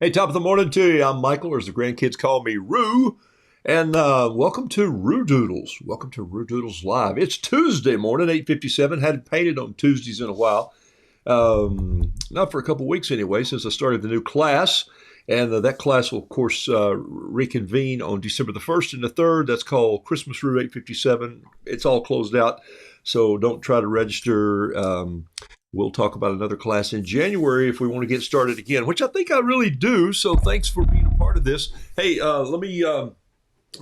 Hey, top of the morning to you. I'm Michael, or as the grandkids call me, Roo. And welcome to Roodoodles. Welcome to Roodoodles Live. It's Tuesday morning, 8:57. Hadn't painted on Tuesdays in a while. Not for a couple weeks anyway, since I started the new class. And that class will, of course, reconvene on December the 1st and the 3rd. That's called Christmas Roo 857. It's all closed out, so don't try to register. We'll talk about another class in January if we want to get started again, which I think I really do. So thanks for being a part of this. Hey, let me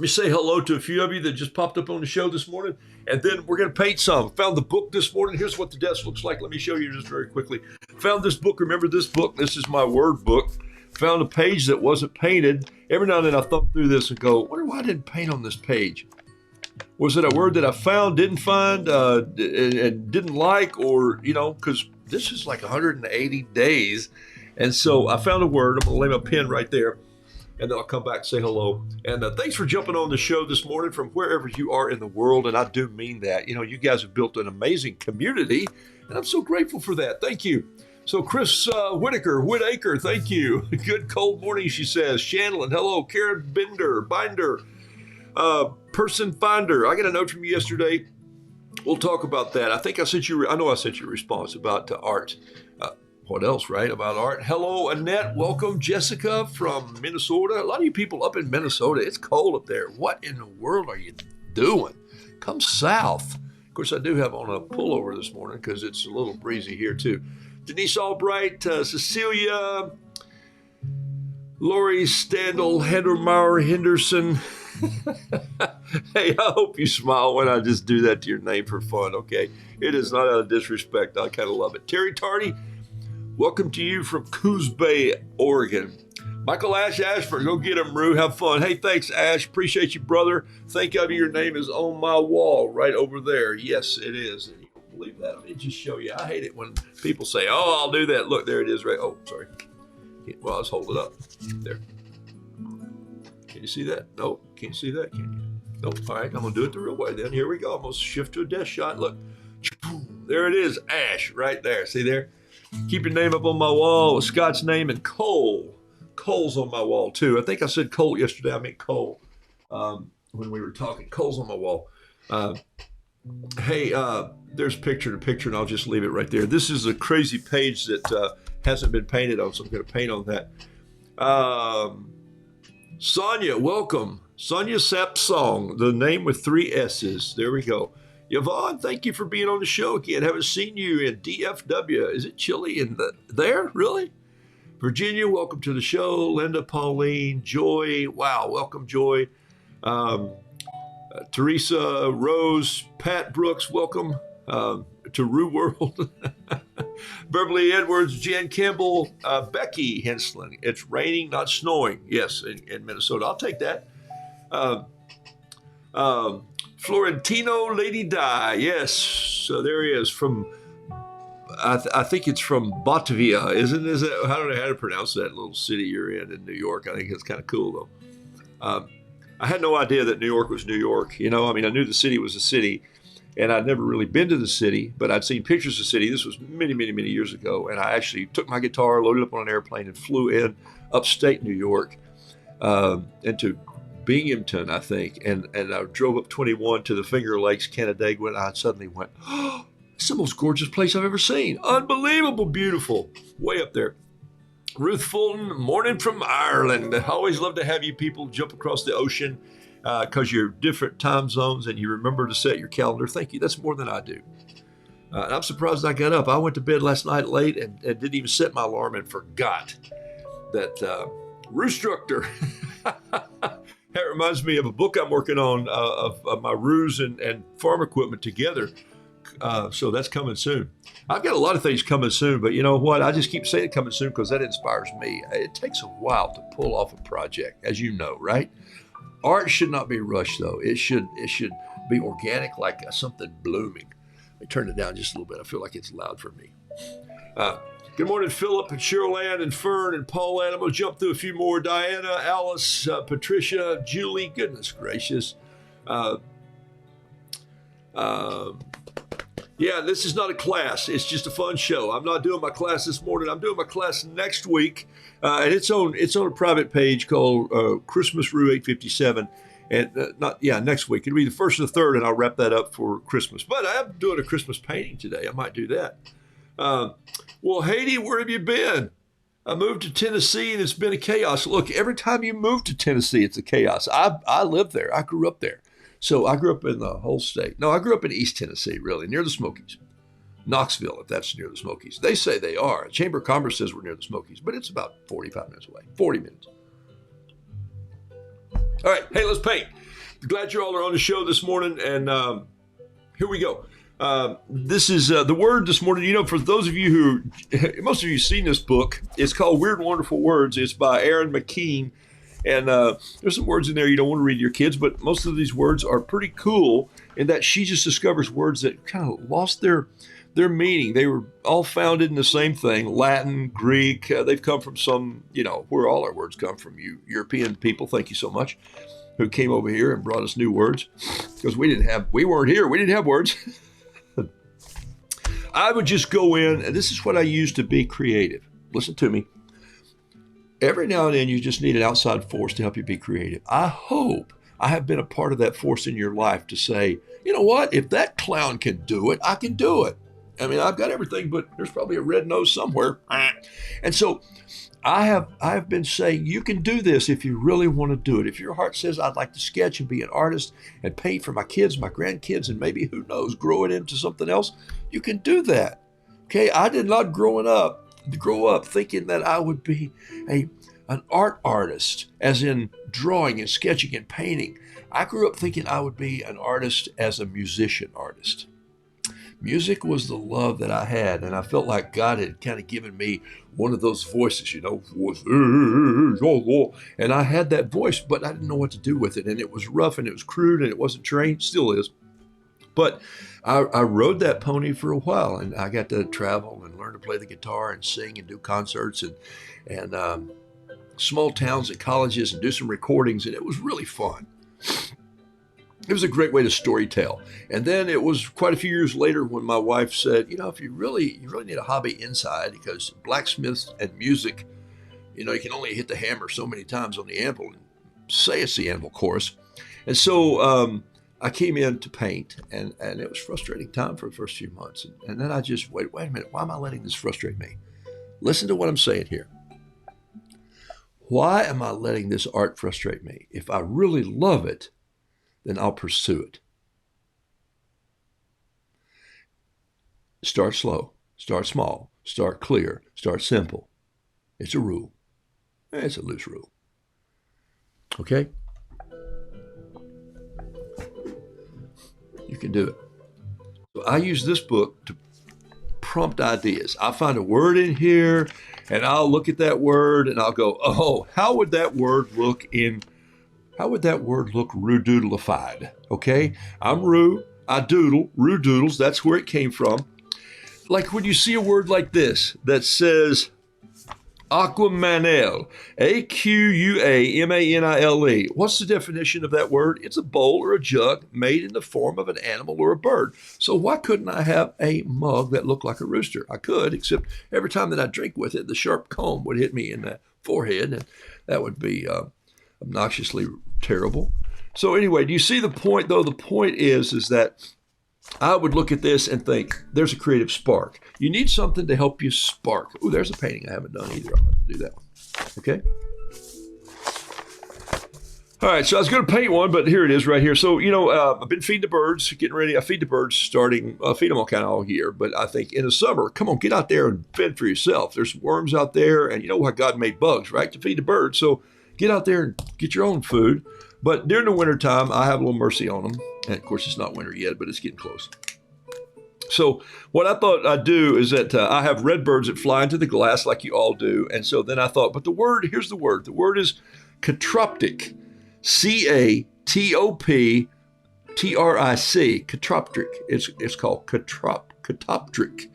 say hello to a few of you that just popped up on the show this morning, and then we're going to paint some. Found the book this morning. Here's what the desk looks like. Let me show you just very quickly. Found this book. Remember this book? This is my word book. Found a page that wasn't painted. Every now and then I thumb through this and go, wonder why I didn't paint on this page. Was it a word that I found, didn't find, and didn't like, or, because this is like 180 days. And so I found a word. I'm going to lay my pen right there, and then I'll come back and say hello. And thanks for jumping on the show this morning from wherever you are in the world. And I do mean that. You guys have built an amazing community, and I'm so grateful for that. Thank you. So Chris Whitaker, thank you. Good cold morning, she says. Shanlin, hello. Karen Binder. Person Finder, I got a note from you yesterday. We'll talk about that. I think I sent you a response about art. What else, right? About art. Hello, Annette. Welcome, Jessica from Minnesota. A lot of you people up in Minnesota, it's cold up there. What in the world are you doing? Come south. Of course, I do have on a pullover this morning because it's a little breezy here too. Denise Albright, Cecilia, Lori Standel, Heather Maurer Henderson. Hey, I hope you smile when I just do that to your name for fun, okay? It is not out of disrespect. I kind of love it. Terry Tardy, welcome to you from Coos Bay, Oregon. Michael Ashford, go get him, Roo. Have fun. Hey, thanks, Ash. Appreciate you, brother. Think of your name is on my wall right over there. Yes, it is. And you don't believe that. Let me just show you. I hate it when people say, oh, I'll do that. Look, there it is. Right. Oh, sorry. Well, let's hold it up. There. Can you see that? No, can't see that, can you? Nope. All right, I'm going to do it the real way then. Here we go. I'm going to shift to a desk shot. Look. There it is. Ash right there. See there? Keep your name up on my wall with Scott's name and Cole. Cole's on my wall, too. I think I said Cole yesterday. I meant Cole when we were talking. Cole's on my wall. Hey, there's picture to picture, and I'll just leave it right there. This is a crazy page that hasn't been painted on, so I'm going to paint on that. Sonia, welcome. Sonia Sapsong, the name with 3 S's. There we go. Yvonne, thank you for being on the show again. Haven't seen you in DFW. Is it chilly in there? Really? Virginia, welcome to the show. Linda, Pauline, Joy. Wow, welcome, Joy. Teresa, Rose, Pat Brooks, welcome to Roo World. Beverly Edwards, Jan Campbell, Becky Henslin. It's raining, not snowing. Yes, in Minnesota. I'll take that. Florentino Lady Di. Yes, so there he is from. I think it's from Batavia, isn't it? How to pronounce that little city you're in New York? I think it's kind of cool though. I had no idea that New York was New York. I knew the city was a city. And I'd never really been to the city, but I'd seen pictures of the city. This was many, many, many years ago. And I actually took my guitar, loaded up on an airplane, and flew in upstate New York into Binghamton, I think. And I drove up 21 to the Finger Lakes, Canandaigua, and I suddenly went, oh, it's the most gorgeous place I've ever seen. Unbelievable, beautiful, way up there. Ruth Fulton, morning from Ireland. I always love to have you people jump across the ocean. Because you're different time zones and you remember to set your calendar. Thank you. That's more than I do. And I'm surprised I got up. I went to bed last night late and didn't even set my alarm and forgot that Roostructor. That reminds me of a book I'm working on of my roos and farm equipment together. So that's coming soon. I've got a lot of things coming soon, but you know what? I just keep saying coming soon because that inspires me. It takes a while to pull off a project, as you know, right? Art should not be rushed, though. It should be organic, like something blooming. Let me turn it down just a little bit. I feel like it's loud for me. Good morning, Philip and Cheryl Ann and Fern and Paulette. I'm going to jump through a few more. Diana, Alice, Patricia, Julie. Goodness gracious. Yeah, this is not a class. It's just a fun show. I'm not doing my class this morning. I'm doing my class next week, and it's on a private page called Christmas Rue 857. And not yeah, next week it'll be the first and the third, and I'll wrap that up for Christmas. But I am doing a Christmas painting today. I might do that. Well, Haiti, where have you been? I moved to Tennessee, and it's been a chaos. Look, every time you move to Tennessee, it's a chaos. I live there. I grew up there. So I grew up in the whole state. No, I grew up in East Tennessee, really, near the Smokies. Knoxville, if that's near the Smokies. They say they are. Chamber of Commerce says we're near the Smokies, but it's about 45 minutes away. 40 minutes. All right, hey, let's paint. Glad you all are on the show this morning, and here we go. This is the word this morning. You know, for those of you who, most of you have seen this book. It's called Weird and Wonderful Words. It's by Aaron McKean. And there's some words in there you don't want to read to your kids, but most of these words are pretty cool in that she just discovers words that kind of lost their meaning. They were all founded in the same thing, Latin, Greek. They've come from some, where all our words come from. You European people, thank you so much, who came over here and brought us new words, because we weren't here. We didn't have words. I would just go in, and this is what I use to be creative. Listen to me. Every now and then, you just need an outside force to help you be creative. I hope I have been a part of that force in your life to say, you know what? If that clown can do it, I can do it. I mean, I've got everything, but there's probably a red nose somewhere. And so I have been saying, you can do this if you really want to do it. If your heart says, I'd like to sketch and be an artist and paint for my kids, my grandkids, and maybe, who knows, grow it into something else, you can do that. Okay, I did not grow up thinking that I would be an art artist, as in drawing and sketching and painting. I grew up thinking I would be an artist as a musician artist. Music was the love that I had, and I felt like God had kind of given me one of those voices, and I had that voice, but I didn't know what to do with it, and it was rough, and it was crude, and it wasn't trained, still is. But I rode that pony for a while, and I got to travel and learn to play the guitar and sing and do concerts and small towns and colleges and do some recordings, and it was really fun. It was a great way to storytell. And then it was quite a few years later when my wife said, if you really need a hobby inside, because blacksmiths and music, you can only hit the hammer so many times on the anvil and say it's the anvil chorus. And so I came in to paint, and it was a frustrating time for the first few months. And then I just, wait a minute, why am I letting this frustrate me? Listen to what I'm saying here. Why am I letting this art frustrate me? If I really love it, then I'll pursue it. Start slow, start small, start clear, start simple. It's a rule. It's a loose rule. Okay? You can do it. So I use this book to prompt ideas. I find a word in here, and I'll look at that word, and I'll go, oh, how would that word look Roodoodleified? Okay? I'm Roo, I doodle, Roodoodles, that's where it came from. Like when you see a word like this that says Aquamanile, Aquamanile. What's the definition of that word? It's a bowl or a jug made in the form of an animal or a bird. So why couldn't I have a mug that looked like a rooster? I could, except every time that I drink with it, the sharp comb would hit me in the forehead, and that would be obnoxiously terrible. So anyway, do you see the point, though? The point is that I would look at this and think, there's a creative spark. You need something to help you spark. Oh, there's a painting I haven't done either. I'll have to do that one. Okay? All right, so I was going to paint one, but here it is right here. So, I've been feeding the birds, getting ready. I feed the birds I feed them all kind of all year, but I think in the summer, come on, get out there and fend for yourself. There's worms out there, and you know why God made bugs, right? To feed the birds. So get out there and get your own food. But during the wintertime, I have a little mercy on them. And of course, it's not winter yet, but it's getting close. So what I thought I'd do is that I have red birds that fly into the glass like you all do. And so then I thought, but here's the word. The word is catoptric. Catoptric. Catoptric. It's called catoptric.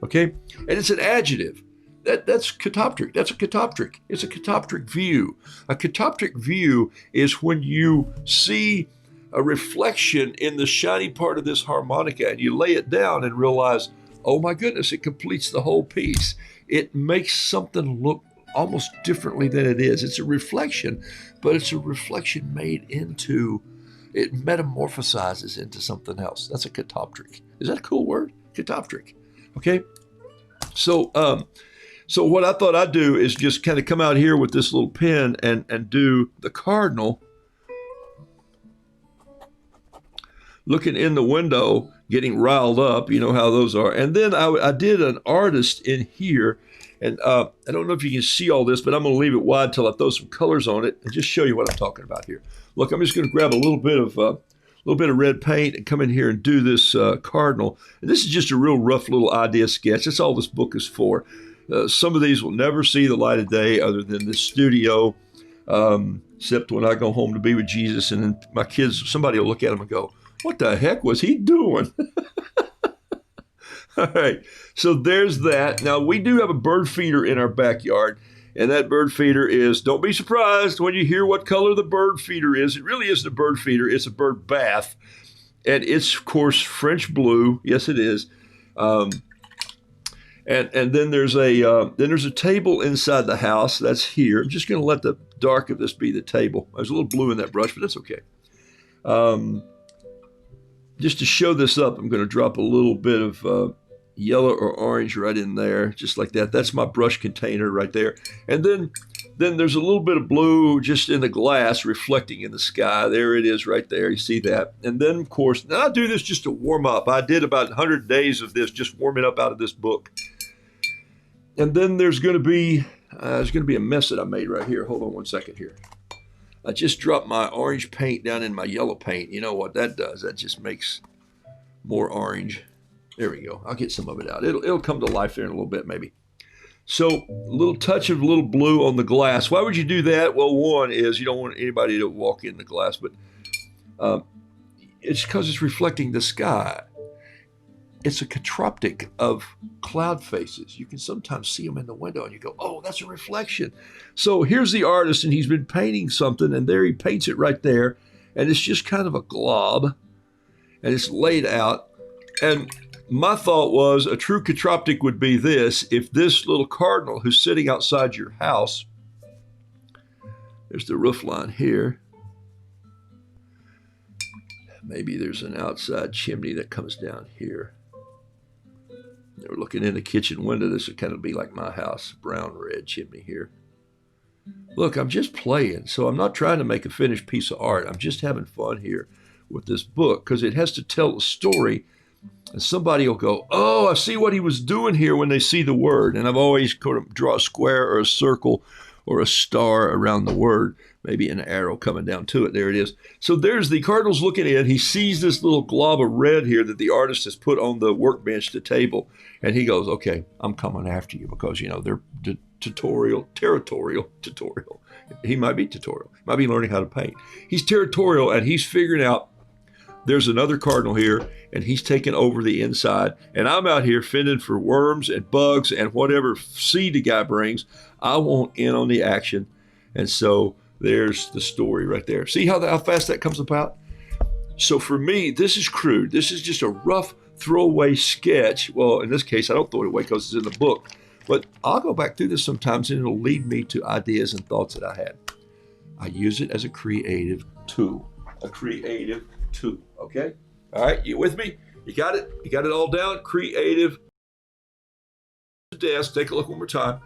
Okay? And it's an adjective. That's catoptric. That's a catoptric. It's a catoptric view. A catoptric view is when you see a reflection in the shiny part of this harmonica, and you lay it down and realize, oh my goodness, it completes the whole piece. It makes something look almost differently than it is. It's a reflection, but it's a reflection made into, it metamorphosizes into something else. That's a catoptric. Is that a cool word? Catoptric. Okay. So, so what I thought I'd do is just kind of come out here with this little pen and do the cardinal looking in the window, getting riled up. You know how those are. And then I did an artist in here. And I don't know if you can see all this, but I'm going to leave it wide till I throw some colors on it and just show you what I'm talking about here. Look, I'm just going to grab a little bit of red paint and come in here and do this cardinal. And this is just a real rough little idea sketch. That's all this book is for. Some of these will never see the light of day other than this studio, except when I go home to be with Jesus, and then my kids, somebody will look at them and go, what the heck was he doing? All right, so there's that. Now, we do have a bird feeder in our backyard, and that bird feeder is, don't be surprised when you hear what color the bird feeder is. It really isn't a bird feeder. It's a bird bath, and it's, of course, French blue. Yes, it is. And then there's a table inside the house. That's here. I'm just going to let the dark of this be the table. There's a little blue in that brush, but that's okay. Just to show this up, I'm going to drop a little bit of yellow or orange right in there, just like that. That's my brush container right there. And then there's a little bit of blue just in the glass reflecting in the sky. There it is right there. You see that? And then, of course, now I do this just to warm up. I did about 100 days of this, just warming up out of this book. And then there's going to be a mess that I made right here. Hold on one second here. I just dropped my orange paint down in my yellow paint. You know what that does? That just makes more orange. There we go. I'll get some of it out. It'll come to life there in a little bit, maybe. So a little touch of a little blue on the glass. Why would you do that? Well, one is you don't want anybody to walk in the glass, but it's because it's reflecting the sky. It's a catoptric of cloud faces. You can sometimes see them in the window and you go, oh, that's a reflection. So here's the artist, and he's been painting something, and there he paints it right there. And it's just kind of a glob, and it's laid out. And my thought was a true catoptric would be this. If this little cardinal who's sitting outside your house, there's the roof line here. Maybe there's an outside chimney that comes down here. We're looking in the kitchen window. This would kind of be like my house, brown red chimney here. Look, I'm just playing, so I'm not trying to make a finished piece of art. I'm just having fun here with this book because it has to tell a story, and somebody will go, oh, I see what he was doing here when they see the word. And I've always kind of draw a square or a circle or a star around the word, maybe an arrow coming down to it. There it is. So there's the cardinal's looking in. He sees this little glob of red here that the artist has put on the workbench, the table, and he goes, okay, I'm coming after you because, you know, they're territorial. He might be tutorial. He might be learning how to paint. He's territorial, and he's figuring out there's another cardinal here, and he's taking over the inside. And I'm out here fending for worms and bugs and whatever seed the guy brings. I want in on the action. And so there's the story right there. See how fast that comes about? So for me, this is crude. This is just a rough throwaway sketch. Well, in this case, I don't throw it away because it's in the book. But I'll go back through this sometimes, and it'll lead me to ideas and thoughts that I had. I use it as a creative tool. A creative tool, okay? All right, you with me? You got it? You got it all down? Creative desk. Take a look one more time.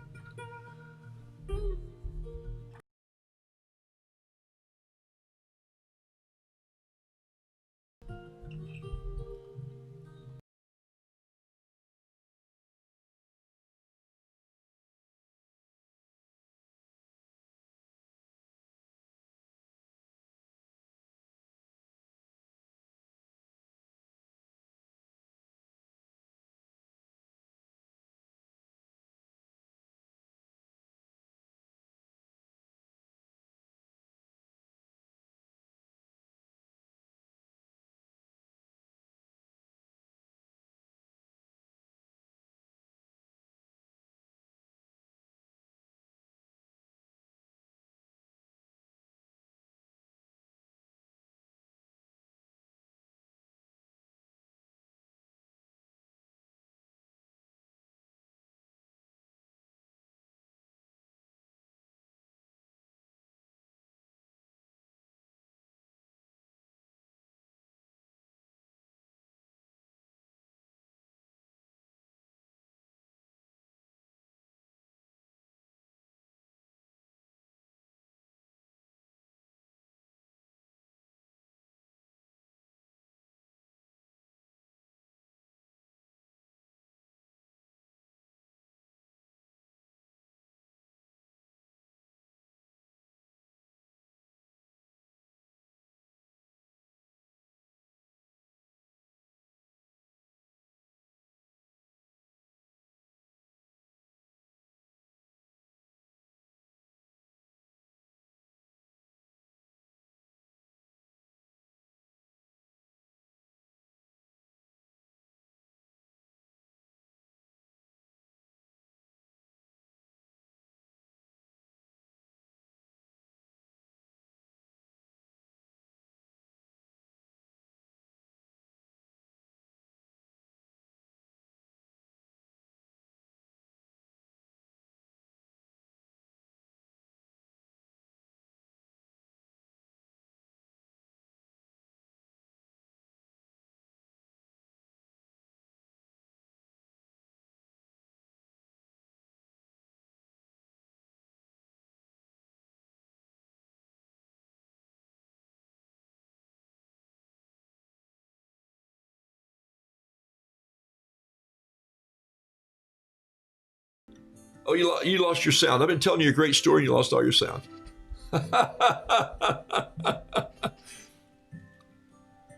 Oh, you lost your sound. I've been telling you a great story and you lost all your sound.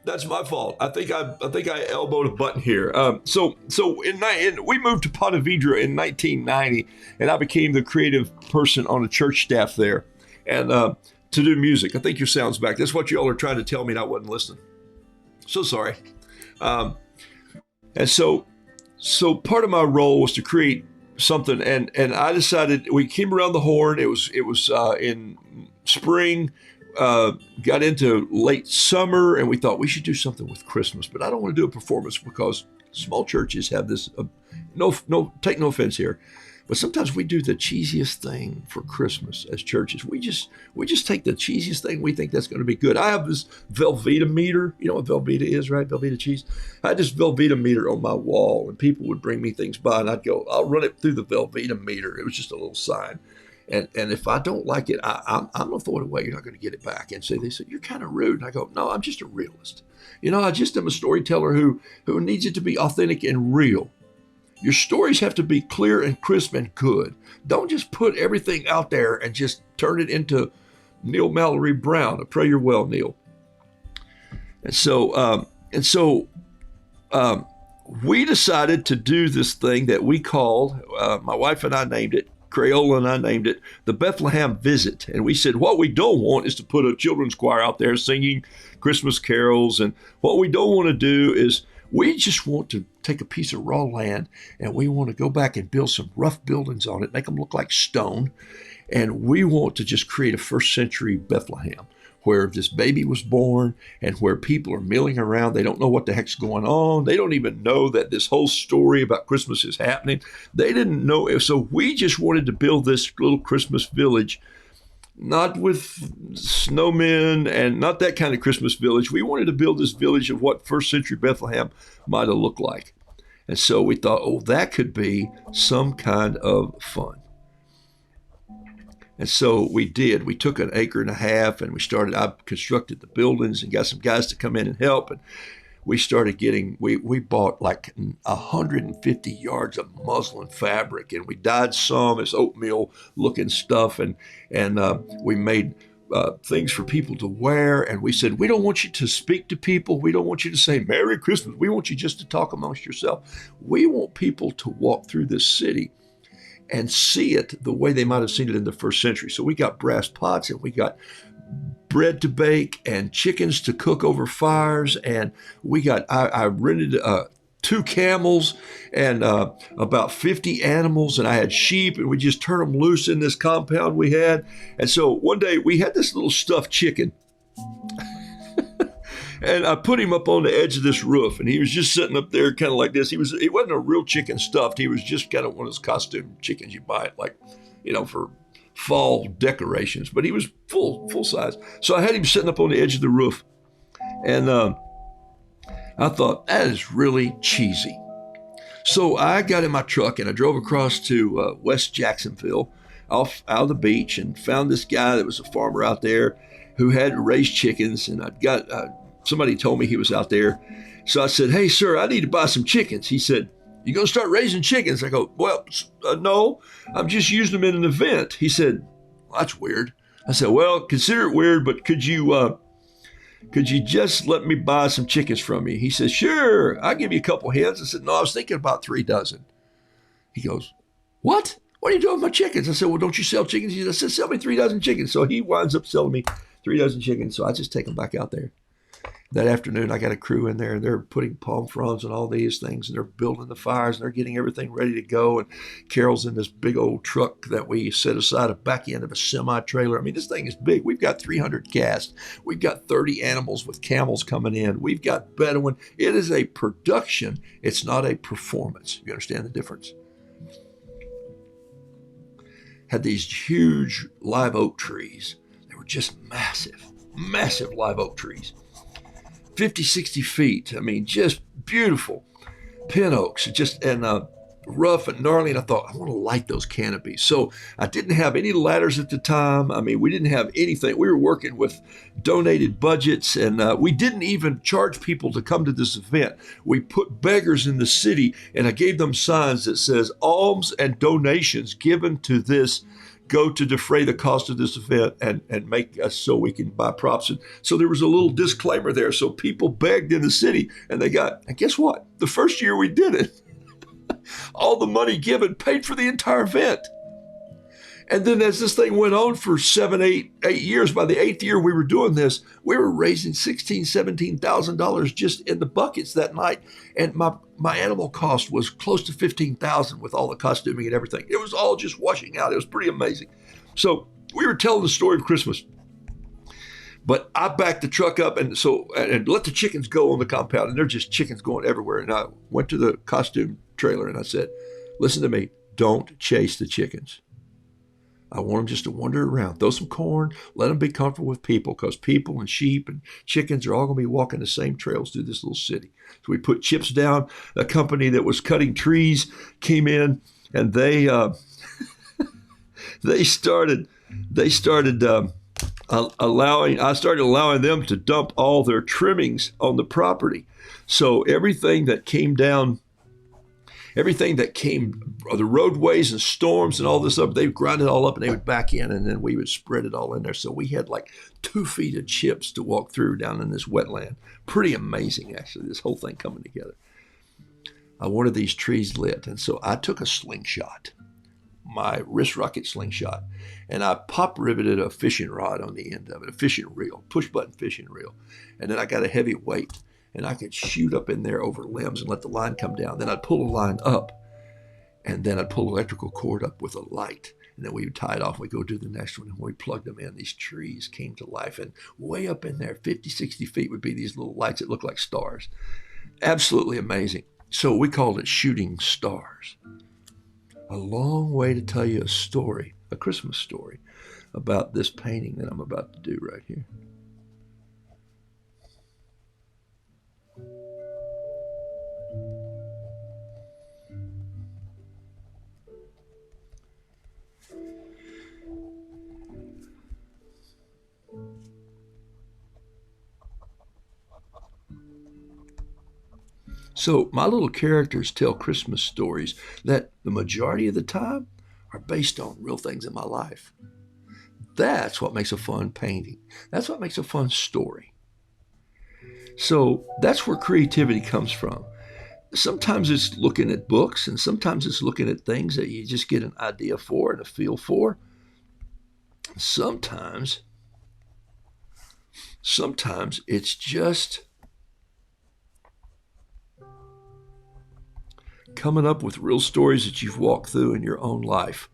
That's my fault. I think I elbowed a button here. So we moved to Ponte Vedra in 1990, and I became the creative person on the church staff there, and to do music. I think your sound's back. That's what you all are trying to tell me, and I wasn't listening. So sorry. And so part of my role was to create something, and I decided we came around the horn. It was in spring. Got into late summer, and we thought we should do something with Christmas, but I don't want to do a performance because small churches have this, take no offense here, but sometimes we do the cheesiest thing for Christmas as churches. We just take the cheesiest thing. We think that's going to be good. I have this Velveeta meter. You know what Velveeta is, right? Velveeta cheese. I had this Velveeta meter on my wall, and people would bring me things by, and I'd go, I'll run it through the Velveeta meter. It was just a little sign. And if I don't like it, I'm going to throw it away. You're not going to get it back. And they said, you're kind of rude. And I go, no, I'm just a realist. I just am a storyteller who needs it to be authentic and real. Your stories have to be clear and crisp and good. Don't just put everything out there and just turn it into Neil Mallory Brown. I pray you're well, Neil. And so we decided to do this thing that we called, my wife and I named it, Crayola and I named it the Bethlehem Visit. And we said, what we don't want is to put a children's choir out there singing Christmas carols. And what we don't want to do is we just want to take a piece of raw land and we want to go back and build some rough buildings on it, make them look like stone. And we want to just create a first century Bethlehem where this baby was born and where people are milling around. They don't know what the heck's going on. They don't even know that this whole story about Christmas is happening. They didn't know it. So we just wanted to build this little Christmas village, not with snowmen and not that kind of Christmas village. We wanted to build this village of what first century Bethlehem might have looked like. And so we thought, oh, that could be some kind of fun. And so we did. We took an acre and a half and I constructed the buildings and got some guys to come in and help. And we started we bought like 150 yards of muslin fabric and we dyed some as oatmeal looking stuff. And we made things for people to wear. And we said, we don't want you to speak to people. We don't want you to say Merry Christmas. We want you just to talk amongst yourself. We want people to walk through this city and see it the way they might have seen it in the first century. So we got brass pots and we got bread to bake and chickens to cook over fires. And I rented 2 camels and about 50 animals, and I had sheep, and we just turned them loose in this compound we had. And so one day we had this little stuffed chicken. And I put him up on the edge of this roof, and he was just sitting up there kind of like this. He wasn't a real chicken stuffed. He was just kind of one of those costume chickens you buy, like, for fall decorations. But he was full size. So I had him sitting up on the edge of the roof. And I thought, that is really cheesy. So I got in my truck, and I drove across to West Jacksonville, out of the beach, and found this guy that was a farmer out there who had raised chickens. And I'd got... somebody told me he was out there. So I said, hey, sir, I need to buy some chickens. He said, you going to start raising chickens? I go, well, no, I'm just using them in an event. He said, well, that's weird. I said, well, consider it weird, but could you just let me buy some chickens from you? He said, sure, I'll give you a couple hens. I said, no, I was thinking about 3 dozen. He goes, what? What are you doing with my chickens? I said, well, don't you sell chickens? He said, sell me 3 dozen chickens. So he winds up selling me 3 dozen chickens. So I just take them back out there. That afternoon, I got a crew in there, and they're putting palm fronds on all these things, and they're building the fires, and they're getting everything ready to go. And Carol's in this big old truck that we set aside a back end of a semi-trailer. I mean, this thing is big. We've got 300 cast. We've got 30 animals with camels coming in. We've got Bedouin. It is a production. It's not a performance. You understand the difference? Had these huge live oak trees. They were just massive live oak trees. 50, 60 feet. I mean, just beautiful pin oaks. And rough and gnarly, and I thought, I want to light those canopies. So I didn't have any ladders at the time. I mean, we didn't have anything. We were working with donated budgets, and we didn't even charge people to come to this event. We put beggars in the city, and I gave them signs that says, alms and donations given to this go to defray the cost of this event and make us so we can buy props. And so there was a little disclaimer there. So people begged in the city, and and guess what? The first year we did it, all the money given paid for the entire event. And then as this thing went on for 8 years, by the 8th year we were doing this, we were raising $16,000-$17,000 just in the buckets that night. And my animal cost was close to $15,000 with all the costuming and everything. It was all just washing out. It was pretty amazing. So we were telling the story of Christmas. But I backed the truck up and let the chickens go on the compound, and they're just chickens going everywhere. And I went to the costume trailer and I said, listen to me, don't chase the chickens. I want them just to wander around, throw some corn, let them be comfortable with people, because people and sheep and chickens are all going to be walking the same trails through this little city. So we put chips down. A company that was cutting trees came in, and they started allowing them to dump all their trimmings on the property. So everything that came, the roadways and storms and all this up, they would grind it all up and they would back in, and then we would spread it all in there. So we had like 2 feet of chips to walk through down in this wetland. Pretty amazing, actually, this whole thing coming together. I wanted these trees lit, and so I took a slingshot, my wrist rocket slingshot, and I pop riveted a fishing rod on the end of it, a fishing reel, push button fishing reel. And then I got a heavy weight, and I could shoot up in there over limbs and let the line come down. Then I'd pull a line up, and then I'd pull electrical cord up with a light, and then we would tie it off. We'd go do the next one, and when we plugged them in, these trees came to life. And way up in there, 50, 60 feet, would be these little lights that look like stars. Absolutely amazing. So we called it Shooting Stars. A long way to tell you a story, a Christmas story, about this painting that I'm about to do right here. So my little characters tell Christmas stories that the majority of the time are based on real things in my life. That's what makes a fun painting. That's what makes a fun story. So that's where creativity comes from. Sometimes it's looking at books, and sometimes it's looking at things that you just get an idea for and a feel for. Sometimes it's just coming up with real stories that you've walked through in your own life.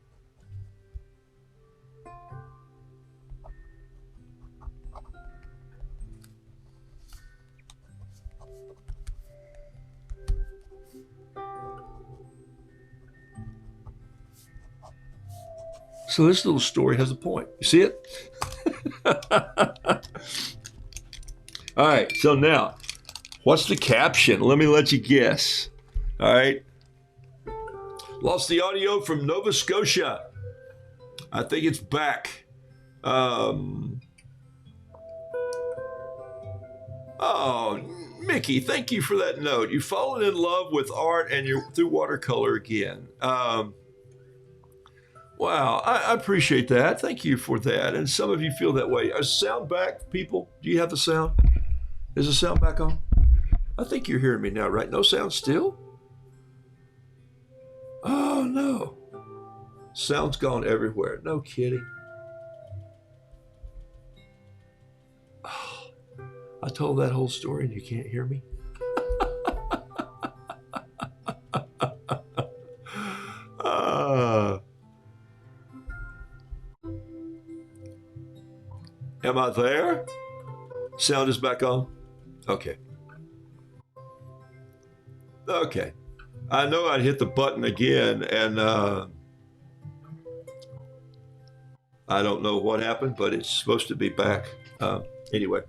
So this little story has a point. You see it? All right, so now, what's the caption? Let me let you guess. All right. Lost the audio from Nova Scotia. I think it's back. Oh, Mickey, thank you for that note. You've fallen in love with art and you're through watercolor again. Wow, I appreciate that. Thank you for that. And some of you feel that way. Is sound back, people? Do you have the sound? Is the sound back on? I think you're hearing me now, right? No sound still? Oh, no. Sound's gone everywhere. No kidding. Oh, I told that whole story and you can't hear me? Am I there? Sound is back on? Okay. Okay. I know I'd hit the button again, and I don't know what happened, but it's supposed to be back. Anyway.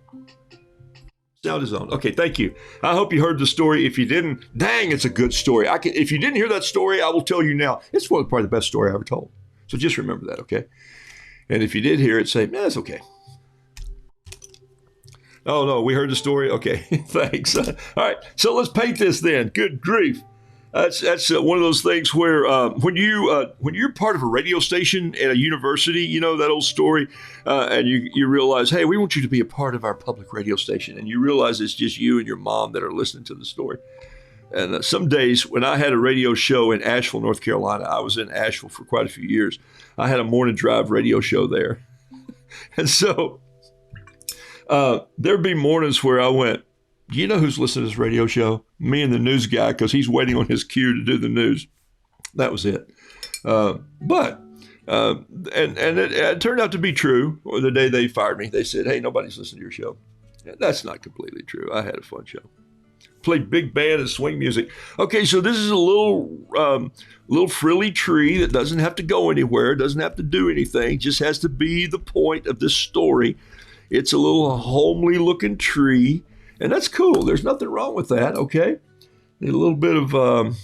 sound is on. Okay, thank you. I hope you heard the story. If you didn't, dang, it's a good story. If you didn't hear that story, I will tell you now. It's probably the best story I ever told. So just remember that, okay? And if you did hear it, say, it's okay. Oh, no, we heard the story? Okay, thanks. All right, so let's paint this then. Good grief. That's one of those things where when you're part of a radio station at a university, you know that old story, and you realize, hey, we want you to be a part of our public radio station, and you realize it's just you and your mom that are listening to the story. And some days when I had a radio show in Asheville, North Carolina, I was in Asheville for quite a few years. I had a morning drive radio show there, and so there'd be mornings where I went, you know who's listening to this radio show? Me and the news guy, because he's waiting on his cue to do the news. That was it. But it turned out to be true. The day they fired me, they said, hey, nobody's listening to your show. That's not completely true. I had a fun show. Played big band and swing music. Okay, so this is a little frilly tree that doesn't have to go anywhere, doesn't have to do anything, just has to be the point of this story. It's a little homely looking tree. And that's cool. There's nothing wrong with that, okay? Need a little bit of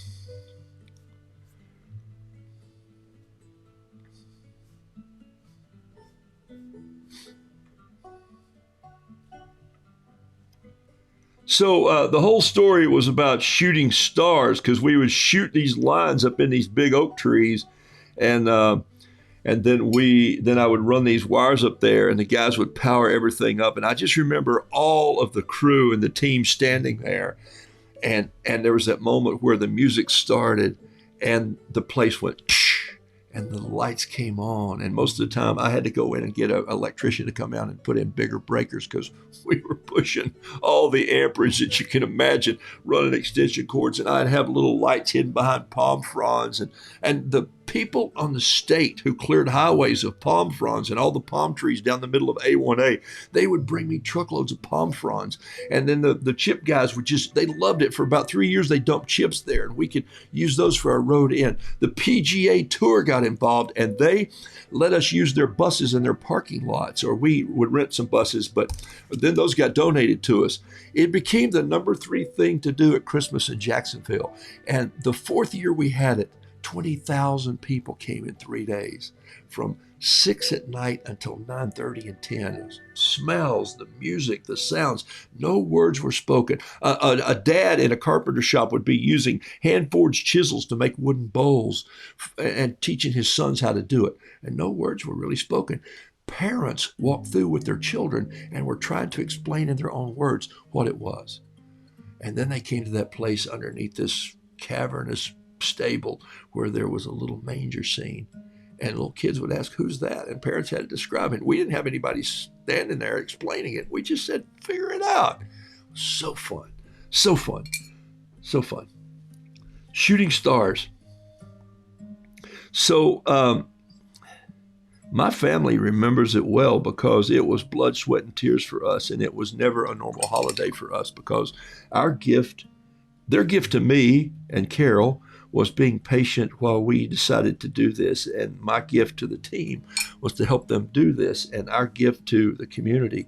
So the whole story was about shooting stars, because we would shoot these lines up in these big oak trees, and then I would run these wires up there, and the guys would power everything up. And I just remember all of the crew and the team standing there, and there was that moment where the music started, and the place went, and the lights came on. And most of the time, I had to go in and get an electrician to come out and put in bigger breakers, because we were pushing all the amperage that you can imagine, running extension cords. And I'd have little lights hidden behind palm fronds, and the people on the state who cleared highways of palm fronds and all the palm trees down the middle of A1A, they would bring me truckloads of palm fronds. And then the chip guys they loved it. For about 3 years, they dumped chips there, and we could use those for our road in. The PGA Tour got involved, and they let us use their buses in their parking lots, or we would rent some buses, but then those got donated to us. It became the number 3 thing to do at Christmas in Jacksonville. And the 4th year we had it, 20,000 people came in 3 days, from 6 at night until 9:30 and 10. It was smells, the music, the sounds. No words were spoken. A dad in a carpenter shop would be using hand-forged chisels to make wooden bowls and teaching his sons how to do it. And no words were really spoken. Parents walked through with their children and were trying to explain in their own words what it was. And then they came to that place underneath this cavernous stable where there was a little manger scene, and little kids would ask, who's that? And parents had to describe it. We didn't have anybody standing there explaining it. We just said, figure it out. So fun. Shooting stars. So my family remembers it well, because it was blood, sweat, and tears for us, and it was never a normal holiday for us, because their gift to me and Carol was being patient while we decided to do this. And my gift to the team was to help them do this. And our gift to the community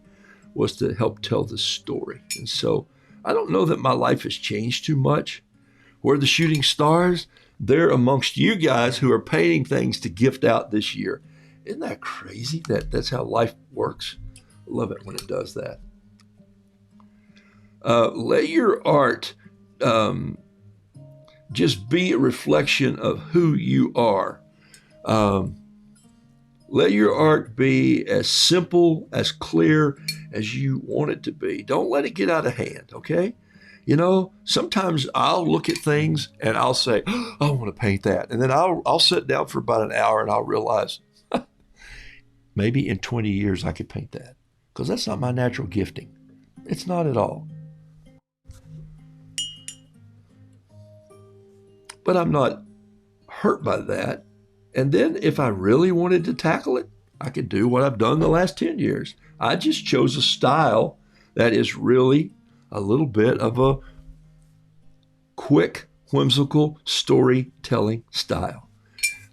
was to help tell the story. And so I don't know that my life has changed too much. Where the shooting stars, they're amongst you guys who are painting things to gift out this year. Isn't that crazy? That's how life works. I love it when it does that. Let your art just be a reflection of who you are. Let your art be as simple, as clear as you want it to be. Don't let it get out of hand, okay? You know, sometimes I'll look at things and I'll say, oh, I want to paint that. And then I'll sit down for about an hour and I'll realize, maybe in 20 years I could paint that, because that's not my natural gifting. It's not at all. But I'm not hurt by that. And then if I really wanted to tackle it, I could do what I've done the last 10 years. I just chose a style that is really a little bit of a quick, whimsical storytelling style.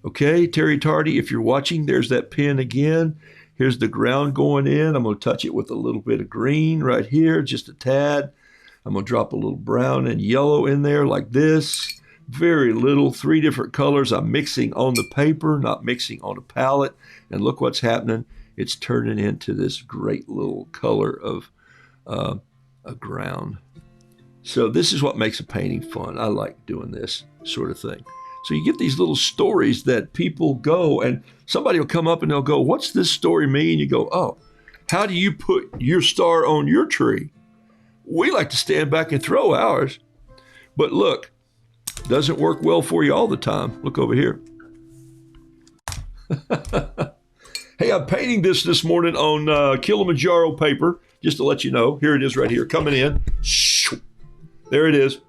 Okay, Terry Tardy, if you're watching, there's that pen again. Here's the ground going in. I'm going to touch it with a little bit of green right here, just a tad. I'm going to drop a little brown and yellow in there like this. Very little, 3 different colors. I'm mixing on the paper, not mixing on a palette. And look what's happening. It's turning into this great little color of a ground. So this is what makes a painting fun. I like doing this sort of thing. So you get these little stories that people go, and somebody will come up and they'll go, what's this story mean? You go, oh, how do you put your star on your tree? We like to stand back and throw ours. But look, doesn't work well for you all the time. Look over here. Hey, I'm painting this morning on Kilimanjaro paper, just to let you know. Here it is right here, coming in. There it is.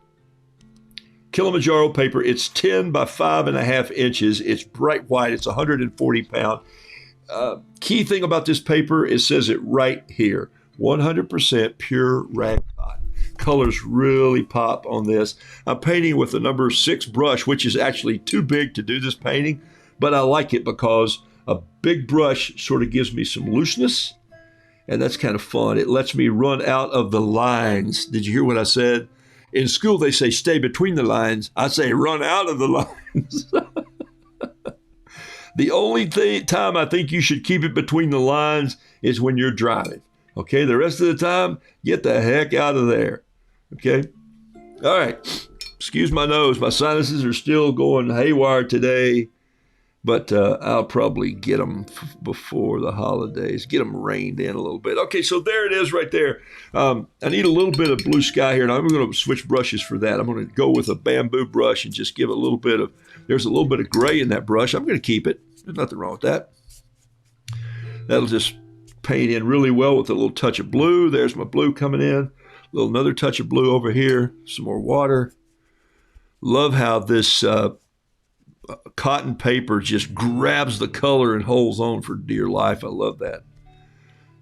Kilimanjaro paper. It's 10 by 5.5 inches. It's bright white. It's 140 pound. Key thing about this paper, it says it right here. 100% pure rag cotton. Colors really pop on this. I'm painting with the number 6 brush, which is actually too big to do this painting, but I like it because a big brush sort of gives me some looseness, and that's kind of fun. It lets me run out of the lines. Did you hear what I said? In school, they say stay between the lines. I say run out of the lines. The only time I think you should keep it between the lines is when you're driving. Okay, the rest of the time, get the heck out of there. Okay? All right. Excuse my nose. My sinuses are still going haywire today, but I'll probably get them before the holidays, get them reined in a little bit. Okay, so there it is right there. I need a little bit of blue sky here, and I'm going to switch brushes for that. I'm going to go with a bamboo brush and just give it a little bit of, there's a little bit of gray in that brush. I'm going to keep it. There's nothing wrong with that. That'll just paint in really well with a little touch of blue. There's my blue coming in. Another touch of blue over here. Some more water. Love how this cotton paper just grabs the color and holds on for dear life. I love that.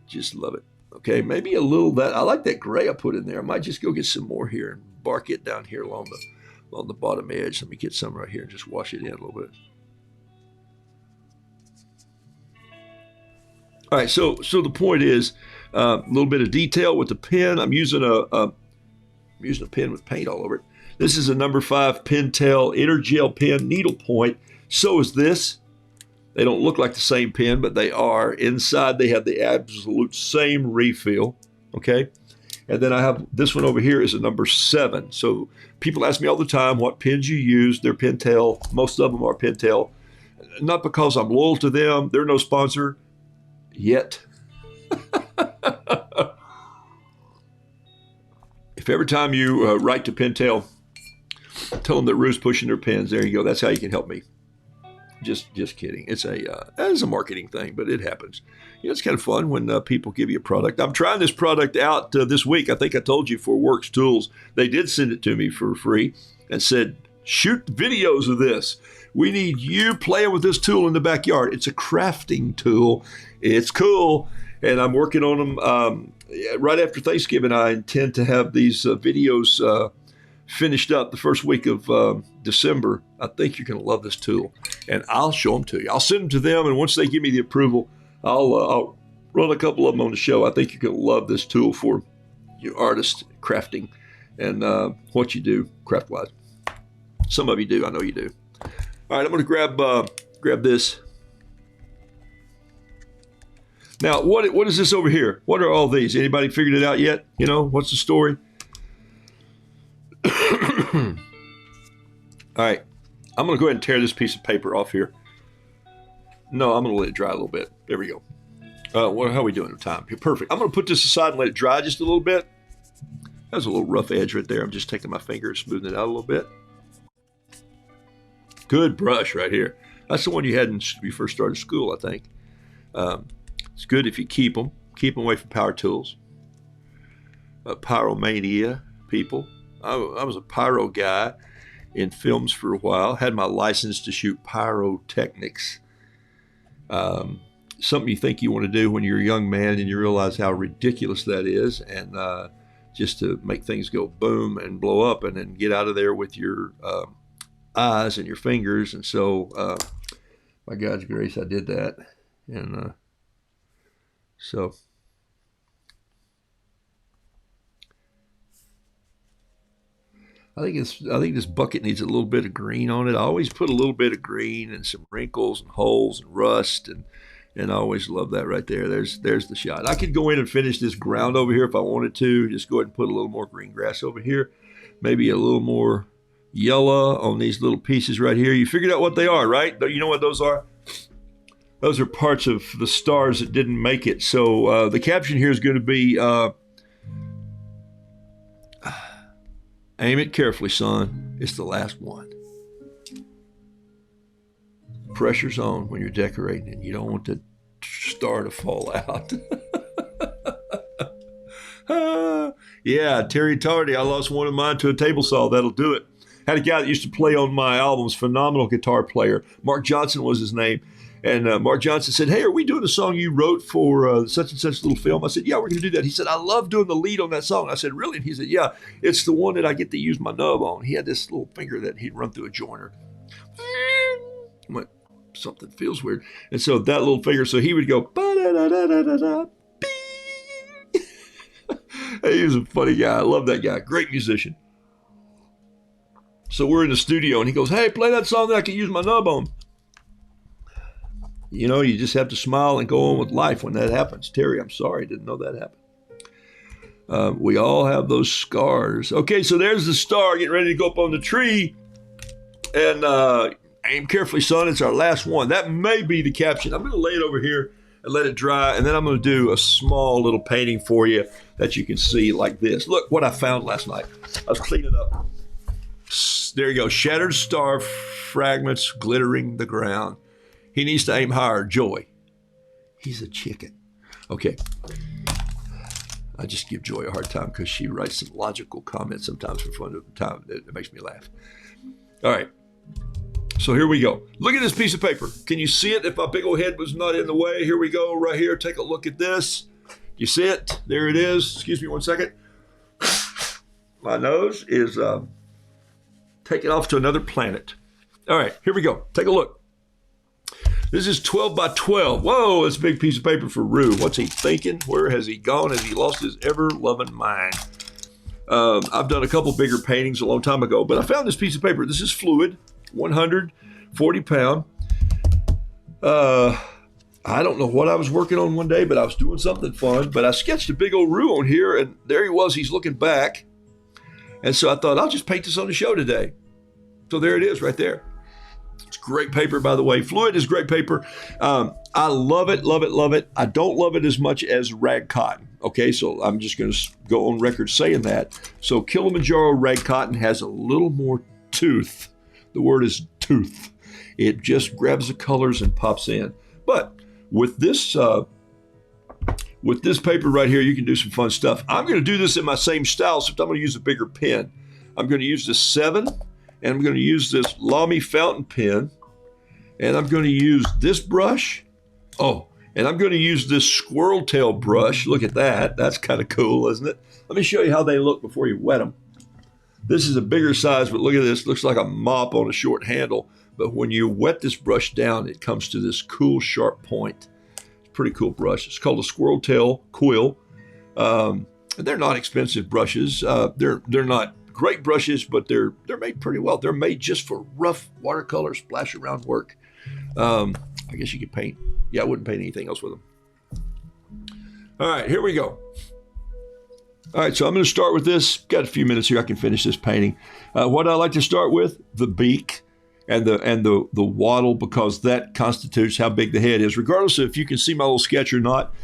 Just love it. Okay, maybe a little that. I like that gray I put in there. I might just go get some more here and bark it down here along the bottom edge. Let me get some right here and just wash it in a little bit. All right, so the point is a little bit of detail with the pen. I'm using a pen with paint all over it. This is a number 5 Pentel Intergel pen, needle point. So is this. They don't look like the same pen, but they are. Inside, they have the absolute same refill, okay? And then I have this one over here is a number 7. So people ask me all the time what pens you use. They're Pentel. Most of them are Pentel. Not because I'm loyal to them. They're no sponsor yet. If every time you write to Pentel, tell them that Rue's pushing their pens. There you go. That's how you can help me. Just kidding. It's a marketing thing, but it happens. You know, it's kind of fun when people give you a product. I'm trying this product out this week. I think I told you for Works Tools. They did send it to me for free and said, shoot videos of this. We need you playing with this tool in the backyard. It's a crafting tool. It's cool. And I'm working on them. Right after Thanksgiving, I intend to have these videos finished up the first week of December. I think you're going to love this tool. And I'll show them to you. I'll send them to them, and once they give me the approval, I'll run a couple of them on the show. I think you're going to love this tool for your artist crafting and what you do craft-wise. Some of you do. I know you do. All right, I'm going to grab this. Now, what is this over here? What are all these? Anybody figured it out yet? You know, what's the story? All right, I'm going to go ahead and tear this piece of paper off here. No, I'm going to let it dry a little bit. There we go. How are we doing with time? Perfect. I'm going to put this aside and let it dry just a little bit. That was a little rough edge right there. I'm just taking my finger and smoothing it out a little bit. Good brush right here. That's the one you had when you first started school, I think. It's good if you keep them. Keep them away from power tools. Pyromania, people. I was a pyro guy in films for a while. Had my license to shoot pyrotechnics. Something you think you want to do when you're a young man and you realize how ridiculous that is, and just to make things go boom and blow up and then get out of there with your eyes and your fingers. And so by God's grace I did that, and So I think this bucket needs a little bit of green on it. I always put a little bit of green and some wrinkles and holes and rust, and I always love that right there. There's the shot. I could go in and finish this ground over here if I wanted to. Just go ahead and put a little more green grass over here. Maybe a little more yellow on these little pieces right here. You figured out what they are, right? You know what those are? Those are parts of the stars that didn't make it. So the caption here is going to be, aim it carefully, son. It's the last one. Pressure's on when you're decorating, and you don't want the star to fall out. Yeah, Terry Tardy. I lost one of mine to a table saw. That'll do it. Had a guy that used to play on my albums, phenomenal guitar player. Mark Johnson was his name. And Mark Johnson said, hey, are we doing a song you wrote for such and such little film? I said, yeah, we're going to do that. He said, I love doing the lead on that song. I said, really? And he said, yeah, it's the one that I get to use my nub on. He had this little finger that he'd run through a joiner. I went, something feels weird. And so that little finger, so he would go, ba-da-da-da-da-da-da. He was a funny guy. I love that guy. Great musician. So we're in the studio, and he goes, hey, play that song that I can use my nub on. You know, you just have to smile and go on with life when that happens. Terry, I'm sorry, didn't know that happened. We all have those scars. Okay, so there's the star getting ready to go up on the tree. And aim carefully, son. It's our last one. That may be the caption. I'm going to lay it over here and let it dry. And then I'm going to do a small little painting for you that you can see like this. Look what I found last night. I was cleaning up. There you go. Shattered star fragments glittering the ground. He needs to aim higher. Joy. He's a chicken. Okay. I just give Joy a hard time because she writes some logical comments sometimes for fun of the time. It makes me laugh. All right. So here we go. Look at this piece of paper. Can you see it if my big old head was not in the way? Here we go. Right here. Take a look at this. You see it? There it is. Excuse me one second. My nose is taking off to another planet. All right. Here we go. Take a look. This is 12 by 12. Whoa, that's a big piece of paper for Roo. What's he thinking? Where has he gone? Has he lost his ever-loving mind? I've done a couple bigger paintings a long time ago, but I found this piece of paper. This is fluid, 140 pound. I don't know what I was working on one day, but I was doing something fun. But I sketched a big old Roo on here, and there he was. He's looking back. And so I thought, I'll just paint this on the show today. So there it is right there. It's great paper, by the way. Fluid is great paper. I love it, love it, love it. I don't love it as much as rag cotton. Okay, so I'm just going to go on record saying that. So Kilimanjaro rag cotton has a little more tooth. The word is tooth. It just grabs the colors and pops in. But with this paper right here, you can do some fun stuff. I'm going to do this in my same style, except I'm going to use a bigger pen. I'm going to use the 7. And I'm going to use this Lamy fountain pen. And I'm going to use this brush. Oh, and I'm going to use this squirrel tail brush. Look at that. That's kind of cool, isn't it? Let me show you how they look before you wet them. This is a bigger size, but look at this. It looks like a mop on a short handle. But when you wet this brush down, it comes to this cool, sharp point. It's a pretty cool brush. It's called a squirrel tail quill. And they're not expensive brushes. They're not great brushes, but they're made pretty well. They're made just for rough watercolor splash around work. I guess you could paint. Yeah, I wouldn't paint anything else with them. All right, here we go. All right, so I'm going to start with this. Got a few minutes here. I can finish this painting. What I like to start with, the beak and the wattle, because that constitutes how big the head is. Regardless of if you can see my little sketch or not,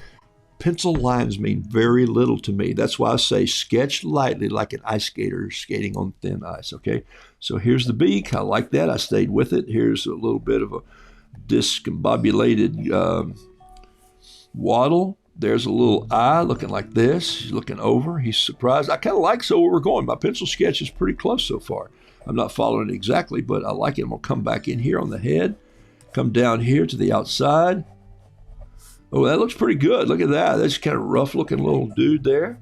pencil lines mean very little to me. That's why I say sketch lightly like an ice skater skating on thin ice, okay? So here's the beak. I like that. I stayed with it. Here's a little bit of a discombobulated wattle. There's a little eye looking like this. He's looking over. He's surprised. I kind of like where we're going. My pencil sketch is pretty close so far. I'm not following it exactly, but I like it. I'm going to come back in here on the head, come down here to the outside. Oh, that looks pretty good. Look at that. That's kind of rough looking little dude there.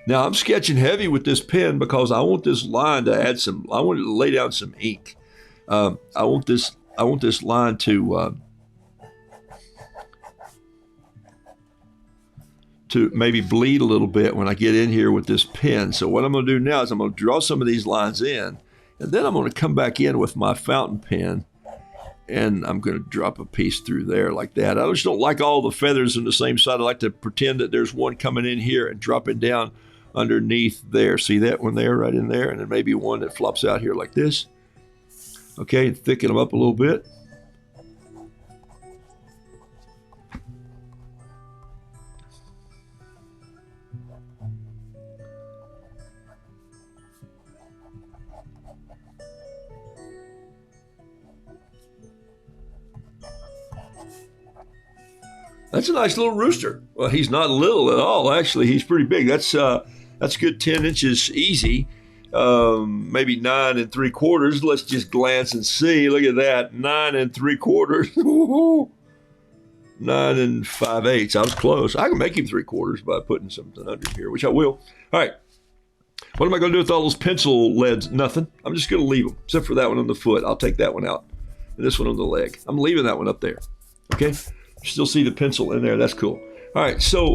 Now I'm sketching heavy with this pen because I want this line to add some, I want to lay down some ink. I want this line to to maybe bleed a little bit when I get in here with this pen. So what I'm going to do now is I'm going to draw some of these lines in, and then I'm going to come back in with my fountain pen, and I'm going to drop a piece through there like that. I just don't like all the feathers on the same side. I like to pretend that there's one coming in here and drop it down underneath there. See that one there, right in there? And then maybe one that flops out here like this. Okay, thicken them up a little bit. That's a nice little rooster. Well, he's not little at all. Actually, he's pretty big. That's good 10 inches easy. Maybe 9 3/4. Let's just glance and see. Look at that, 9 3/4. 9 5/8. I was close. I can make him 3/4 by putting something under here, which I will. All right. What am I going to do with all those pencil leads? Nothing. I'm just going to leave them, except for that one on the foot. I'll take that one out, and this one on the leg. I'm leaving that one up there. Okay. Still see the pencil in there. That's cool. All right. So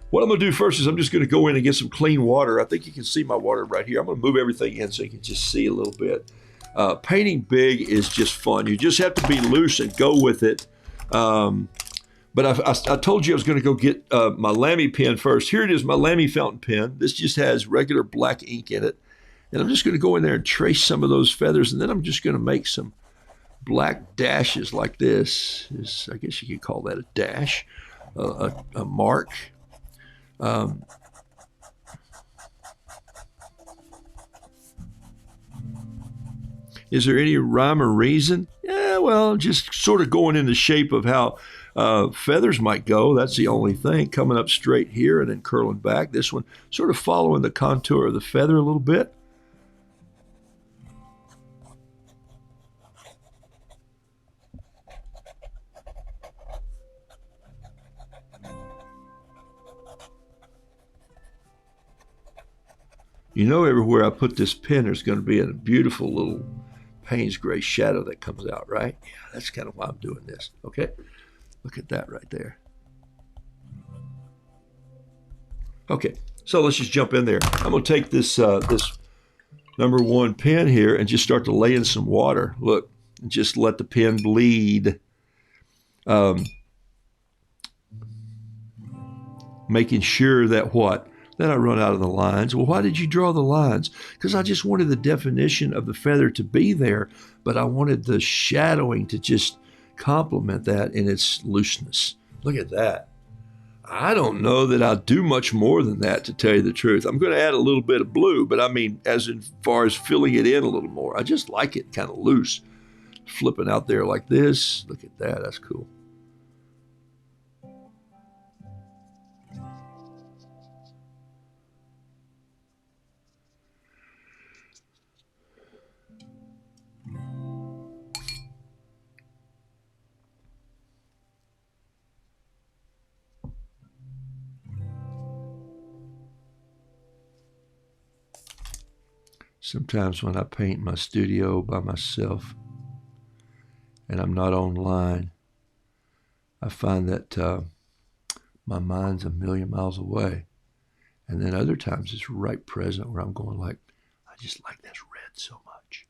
what I'm going to do first is I'm just going to go in and get some clean water. I think you can see my water right here. I'm going to move everything in so you can just see a little bit. Painting big is just fun. You just have to be loose and go with it. But I told you I was going to go get my Lamy pen first. Here it is, my Lamy fountain pen. This just has regular black ink in it. And I'm just going to go in there and trace some of those feathers. And then I'm just going to make some black dashes like this. I guess you could call that a dash, a mark. Is there any rhyme or reason? Yeah, well, just sort of going in the shape of how feathers might go. That's the only thing. Coming up straight here and then curling back. This one sort of following the contour of the feather a little bit. You know, everywhere I put this pen, there's going to be a beautiful little Payne's gray shadow that comes out, right? Yeah, that's kind of why I'm doing this. Okay, look at that right there. Okay, so let's just jump in there. I'm going to take this this #1 pen here and just start to lay in some water. Look, and just let the pen bleed. Making sure that what? Then I run out of the lines. Well, why did you draw the lines? Because I just wanted the definition of the feather to be there, but I wanted the shadowing to just complement that in its looseness. Look at that. I don't know that I'll do much more than that, to tell you the truth. I'm going to add a little bit of blue, but I mean, as far as filling it in a little more, I just like it kind of loose. Flipping out there like this. Look at that. That's cool. Sometimes when I paint my studio by myself and I'm not online, I find that my mind's a million miles away. And then other times it's right present where I'm going like, I just like this red so much.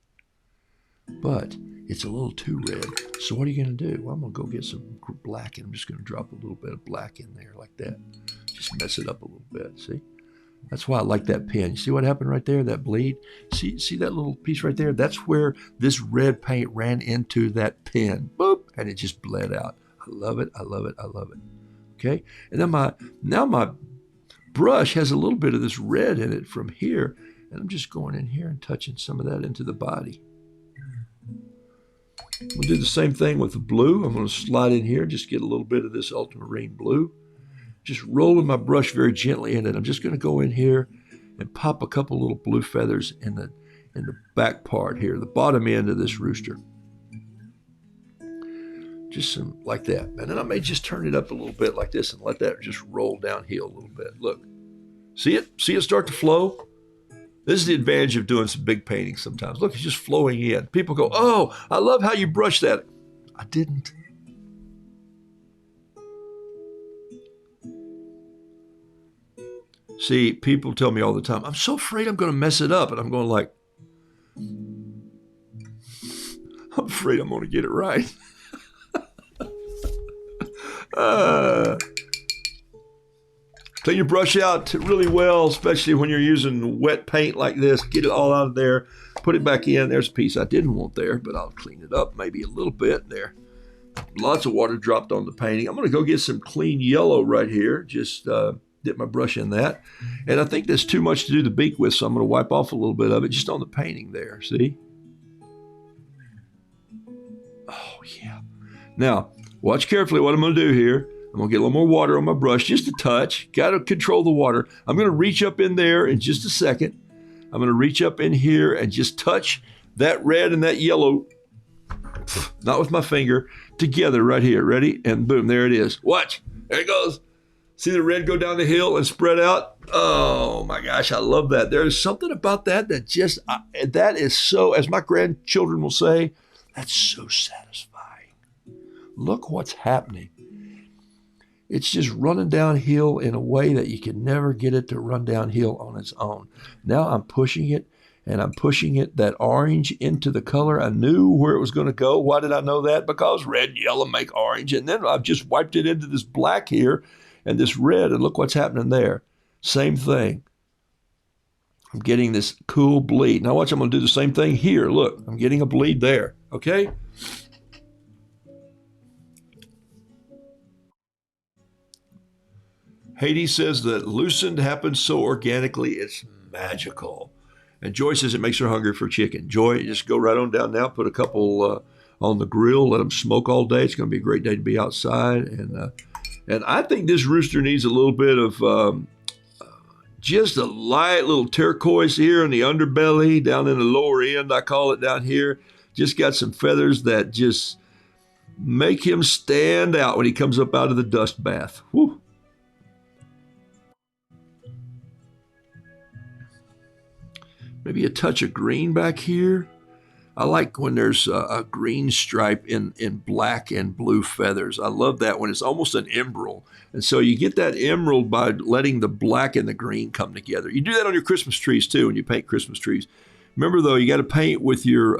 But it's a little too red. So what are you going to do? Well, I'm going to go get some black, and I'm just going to drop a little bit of black in there like that. Just mess it up a little bit, see? That's why I like that pen. You see what happened right there, that bleed? See that little piece right there? That's where this red paint ran into that pen. Boop, and it just bled out. I love it, I love it, I love it. Okay, and then my brush has a little bit of this red in it from here, and I'm just going in here and touching some of that into the body. We'll do the same thing with the blue. I'm going to slide in here, just get a little bit of this ultramarine blue. Just rolling my brush very gently in it. I'm just going to go in here and pop a couple little blue feathers in the back part here, the bottom end of this rooster. Just some like that. And then I may just turn it up a little bit like this and let that just roll downhill a little bit. Look, see it? See it start to flow? This is the advantage of doing some big paintings sometimes. Look, it's just flowing in. People go, oh, I love how you brush that. I didn't. See, people tell me all the time, I'm so afraid I'm going to mess it up. And I'm going like, I'm afraid I'm going to get it right. Clean your brush out really well, especially when you're using wet paint like this. Get it all out of there. Put it back in. There's a piece I didn't want there, but I'll clean it up maybe a little bit there. Lots of water dropped on the painting. I'm going to go get some clean yellow right here. Just dip my brush in that. And I think there's too much to do the beak with, so I'm going to wipe off a little bit of it just on the painting there. See? Oh, yeah. Now, watch carefully what I'm going to do here. I'm going to get a little more water on my brush, just a touch. Got to control the water. I'm going to reach up in there in just a second. I'm going to reach up in here and just touch that red and that yellow, not with my finger, together right here. Ready? And boom, there it is. Watch. There it goes. See the red go down the hill and spread out? Oh my gosh, I love that. There's something about that that just, that is so, as my grandchildren will say, that's so satisfying. Look what's happening. It's just running downhill in a way that you can never get it to run downhill on its own. Now I'm pushing it, and I'm pushing it, that orange, into the color. I knew where it was going to go. Why did I know that? Because red and yellow make orange. And then I've just wiped it into this black here and this red, and look what's happening there. Same thing. I'm getting this cool bleed. Now watch, I'm going to do the same thing here. Look, I'm getting a bleed there. Okay? Hades says that loosened happens so organically, it's magical. And Joy says it makes her hungry for chicken. Joy, just go right on down now, put a couple on the grill, let them smoke all day. It's going to be a great day to be outside. And I think this rooster needs a little bit of just a light little turquoise here in the underbelly, down in the lower end, I call it down here. Just got some feathers that just make him stand out when he comes up out of the dust bath. Whew. Maybe a touch of green back here. I like when there's a green stripe in black and blue feathers. I love that when it's almost an emerald. And so you get that emerald by letting the black and the green come together. You do that on your Christmas trees too when you paint Christmas trees. Remember though, you got to paint with your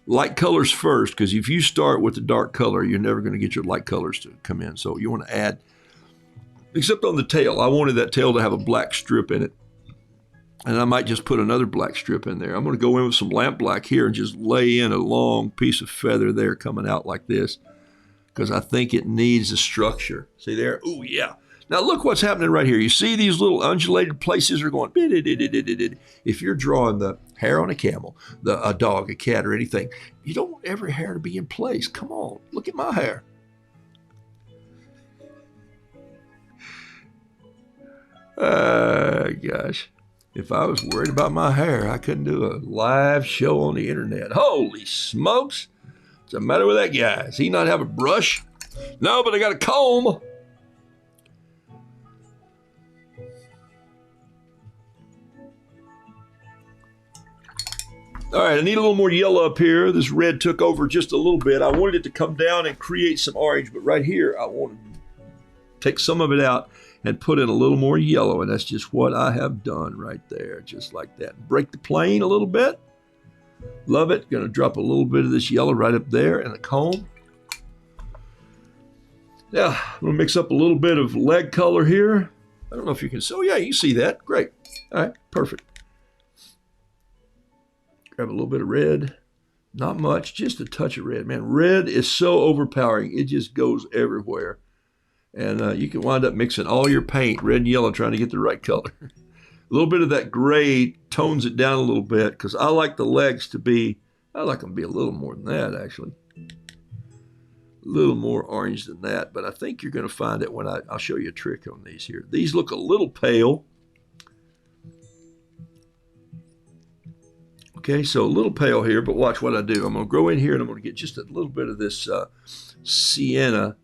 light colors first, because if you start with the dark color, you're never going to get your light colors to come in. So you want to add, except on the tail. I wanted that tail to have a black strip in it. And I might just put another black strip in there. I'm going to go in with some lamp black here and just lay in a long piece of feather there coming out like this, because I think it needs a structure. See there? Oh, yeah. Now look what's happening right here. You see these little undulated places are going. If you're drawing the hair on a camel, a dog, a cat, or anything, you don't want every hair to be in place. Come on. Look at my hair. Gosh. If I was worried about my hair, I couldn't do a live show on the internet. Holy smokes. What's the matter with that guy? Does he not have a brush? No, but I got a comb. All right, I need a little more yellow up here. This red took over just a little bit. I wanted it to come down and create some orange, but right here, I want to take some of it out and put in a little more yellow, and that's just what I have done right there, just like that. Break the plane a little bit. Love it. Going to drop a little bit of this yellow right up there in the comb. Now, I'm going to mix up a little bit of leg color here. I don't know if you can see. Oh, yeah, you see that. Great. All right, perfect. Grab a little bit of red. Not much, just a touch of red. Man, red is so overpowering. It just goes everywhere. And you can wind up mixing all your paint, red and yellow, trying to get the right color. A little bit of that gray tones it down a little bit, because I like the legs to be, I like them to be a little more than that, actually. A little more orange than that, but I think you're going to find it when I'll show you a trick on these here. These look a little pale. Okay, so a little pale here, but watch what I do. I'm going to go in here and I'm going to get just a little bit of this sienna.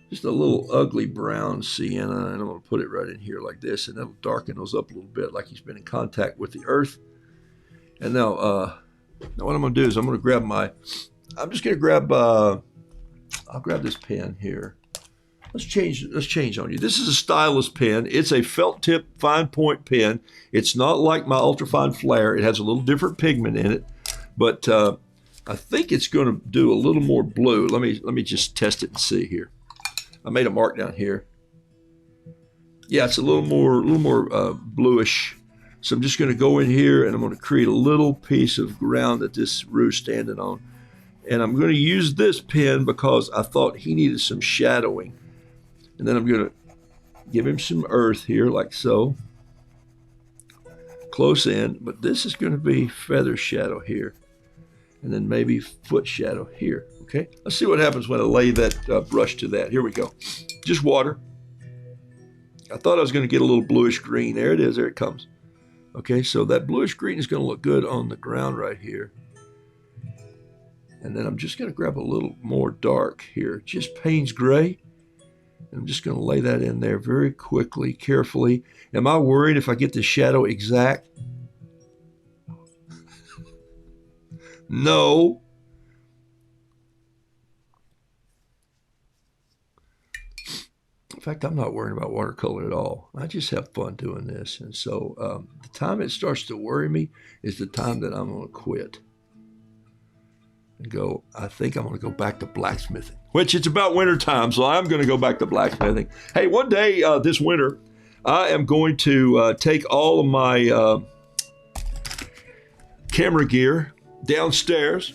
Just a little ugly brown sienna, and I'm going to put it right in here like this, and that'll darken those up a little bit like he's been in contact with the earth. And now what I'm going to do is I'm going to grab I'll grab this pen here, Let's change on you. This is a stylus pen. It's a felt tip fine point pen. It's not like my ultrafine flare. It has a little different pigment in it, but I think it's going to do a little more blue. Let me just test it and see here. I made a mark down here. Yeah, it's a little more bluish. So I'm just going to go in here and I'm going to create a little piece of ground that this Roo's standing on. And I'm going to use this pen because I thought he needed some shadowing. And then I'm going to give him some earth here like so. Close in, but this is going to be feather shadow here. And then maybe foot shadow here, okay? Let's see what happens when I lay that brush to that. Here we go. Just water. I thought I was going to get a little bluish green. There it is. There it comes. Okay, so that bluish green is going to look good on the ground right here. And then I'm just going to grab a little more dark here, just Payne's gray. And I'm just going to lay that in there very quickly, carefully. Am I worried if I get the shadow exact? No. In fact, I'm not worrying about watercolor at all. I just have fun doing this. And so the time it starts to worry me is the time that I'm going to quit and go, I think I'm going to go back to blacksmithing, which it's about winter time. So I'm going to go back to blacksmithing. Hey, one day this winter, I am going to take all of my camera gear downstairs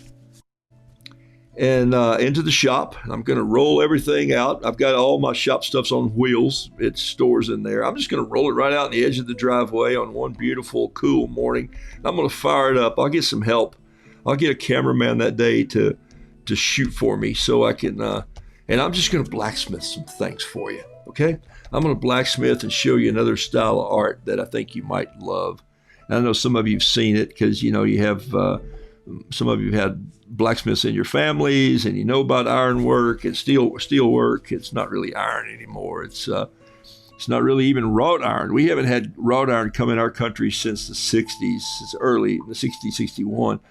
and into the shop. I'm going to roll everything out. I've got all my shop stuffs on wheels. It stores in there. I'm just going to roll it right out on the edge of the driveway on one beautiful, cool morning. I'm going to fire it up. I'll get some help. I'll get a cameraman that day to shoot for me so I can, and I'm just going to blacksmith some things for you, okay? I'm going to blacksmith and show you another style of art that I think you might love. And I know some of you have seen it because, you know, you have, some of you had blacksmiths in your families and you know about ironwork and steel work. It's not really iron anymore. It's not really even wrought iron. We haven't had wrought iron come in our country since the 60s. It's early, the 60s, 61.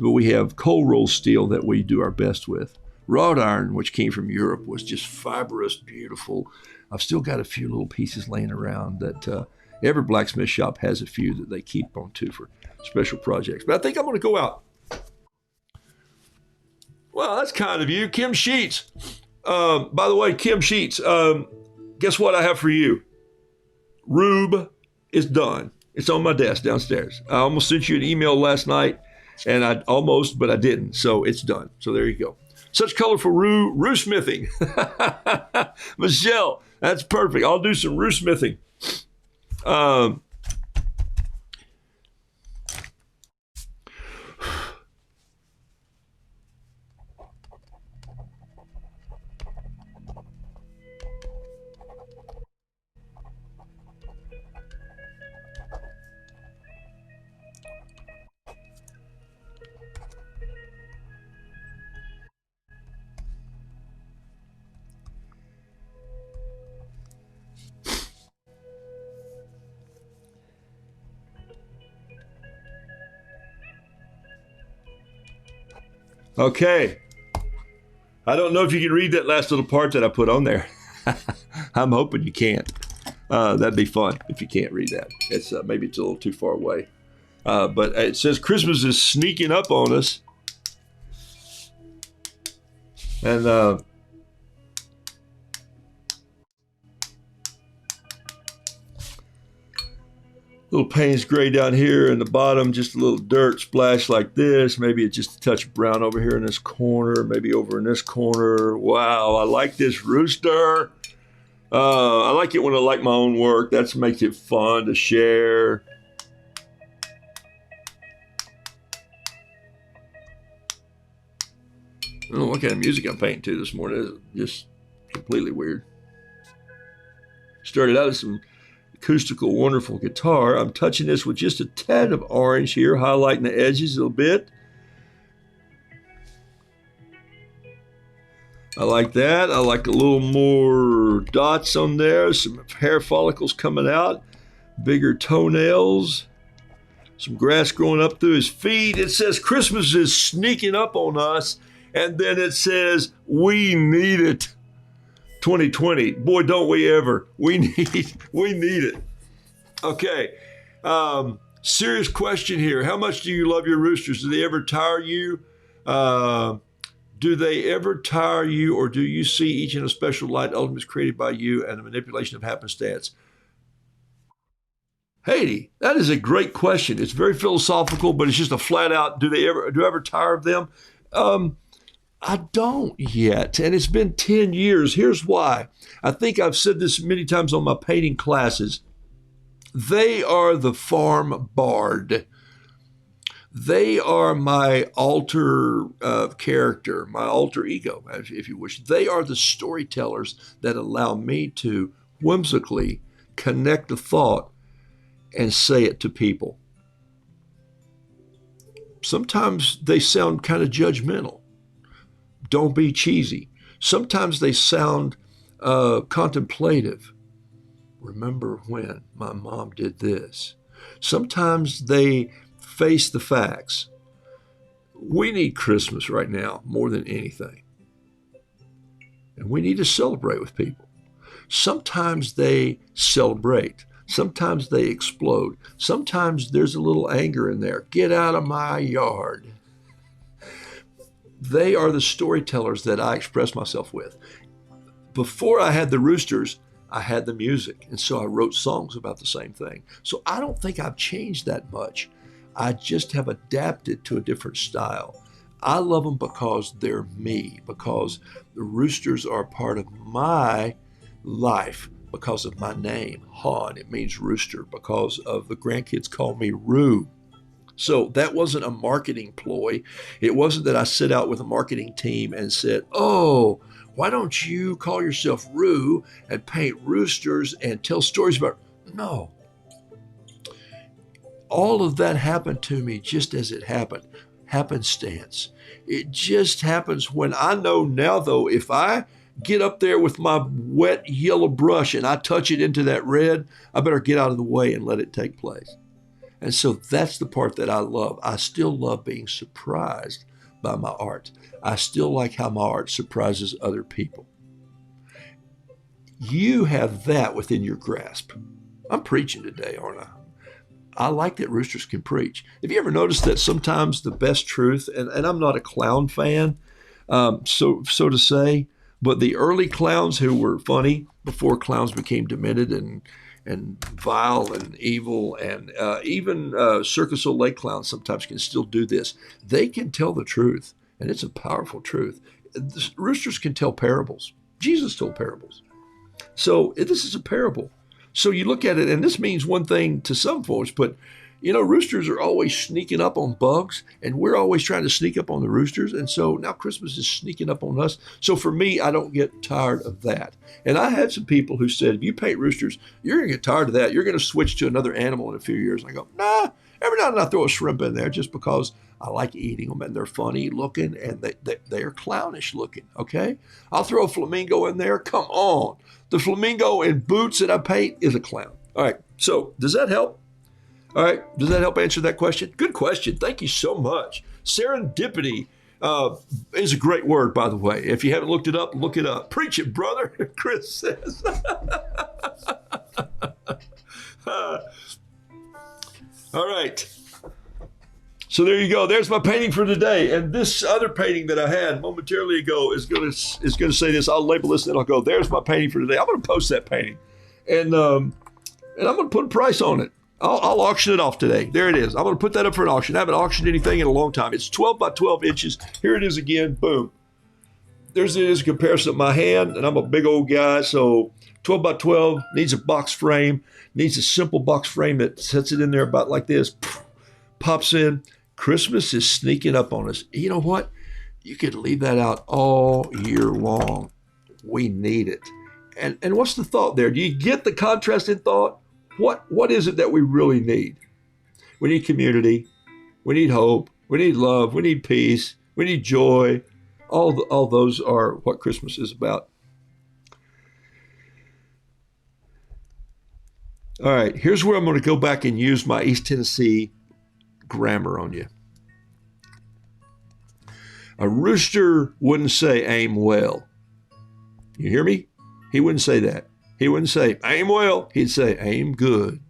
But we have cold rolled steel that we do our best with. Wrought iron, which came from Europe, was just fibrous, beautiful. I've still got a few little pieces laying around that every blacksmith shop has a few that they keep on to for special projects. But I think I'm going to go out. Well, that's kind of you. Kim Sheets. By the way, Kim Sheets, guess what I have for you? Rube is done. It's on my desk downstairs. I almost sent you an email last night. And but I didn't. So it's done. So there you go. Such colorful Roo smithing. Michelle, that's perfect. I'll do some Roo smithing. Okay. I don't know if you can read that last little part that I put on there. I'm hoping you can't. That'd be fun if you can't read that. It's maybe it's a little too far away. But it says Christmas is sneaking up on us. And little Payne's gray down here in the bottom, just a little dirt splash like this. Maybe it's just a touch of brown over here in this corner, maybe over in this corner. Wow, I like this rooster. I like it when I like my own work. That makes it fun to share. I don't know what kind of music I'm painting to this morning. It's just completely weird. Started out with some acoustical, wonderful guitar. I'm touching this with just a tad of orange here, highlighting the edges a little bit. I like that. I like a little more dots on there, some hair follicles coming out, bigger toenails, some grass growing up through his feet. It says Christmas is sneaking up on us, and then it says we need it. 2020. Boy, don't we ever. We need it. Okay. Serious question here. How much do you love your roosters? Do they ever tire you? Do they ever tire you, or do you see each in a special light, ultimately created by you and the manipulation of happenstance? Haiti, that is a great question. It's very philosophical, but it's just a flat out, do I ever tire of them? I don't yet, and it's been 10 years. Here's why. I think I've said this many times on my painting classes. They are the farm bard. They are my alter character, my alter ego, if you wish. They are the storytellers that allow me to whimsically connect a thought and say it to people. Sometimes they sound kind of judgmental. Don't be cheesy. Sometimes they sound contemplative. Remember when my mom did this. Sometimes they face the facts. We need Christmas right now more than anything. And we need to celebrate with people. Sometimes they celebrate. Sometimes they explode. Sometimes there's a little anger in there. Get out of my yard. They are the storytellers that I express myself with. Before I had the roosters, I had the music. And so I wrote songs about the same thing. So I don't think I've changed that much. I just have adapted to a different style. I love them because they're me, because the roosters are part of my life, because of my name, Han. It means rooster, because of the grandkids call me Roo. So that wasn't a marketing ploy. It wasn't that I set out with a marketing team and said, oh, why don't you call yourself Roo and paint roosters and tell stories about... No. All of that happened to me just as it happened. Happenstance. It just happens when I know now, though, if I get up there with my wet yellow brush and I touch it into that red, I better get out of the way and let it take place. And so that's the part that I love. I still love being surprised by my art. I still like how my art surprises other people. You have that within your grasp. I'm preaching today, aren't I? I like that roosters can preach. Have you ever noticed that sometimes the best truth, and I'm not a clown fan, so to say, but the early clowns who were funny before clowns became demented and vile and evil, and even Circus Soleil clowns sometimes can still do this. They can tell the truth, and it's a powerful truth. Roosters can tell parables. Jesus told parables. So this is a parable. So you look at it, and this means one thing to some folks, but roosters are always sneaking up on bugs, and we're always trying to sneak up on the roosters. And so now Christmas is sneaking up on us. So for me, I don't get tired of that. And I had some people who said, if you paint roosters, you're going to get tired of that. You're going to switch to another animal in a few years. And I go, nah, every now and then I throw a shrimp in there just because I like eating them, and they're funny looking, and they're clownish looking, okay? I'll throw a flamingo in there. Come on. The flamingo in boots that I paint is a clown. All right, so does that help? All right, does that help answer that question? Good question. Thank you so much. Serendipity is a great word, by the way. If you haven't looked it up, look it up. Preach it, brother, Chris says. All right. So there you go. There's my painting for today. And this other painting that I had momentarily ago is going to say this. I'll label this and I'll go, there's my painting for today. I'm going to post that painting. And I'm going to put a price on it. I'll auction it off today. There it is. I'm going to put that up for an auction. I haven't auctioned anything in a long time. It's 12 by 12 inches. Here it is again. Boom. There's it is a comparison of my hand, and I'm a big old guy. So 12 by 12 needs a box frame, needs a simple box frame that sets it in there about like this, pops in. Christmas is sneaking up on us. You know what? You could leave that out all year long. We need it. And what's the thought there? Do you get the contrast in thought? What is it that we really need? We need community. We need hope. We need love. We need peace. We need joy. All those are what Christmas is about. All right, here's where I'm going to go back and use my East Tennessee grammar on you. A rooster wouldn't say aim well. You hear me? He wouldn't say that. He wouldn't say, aim well. He'd say, aim good.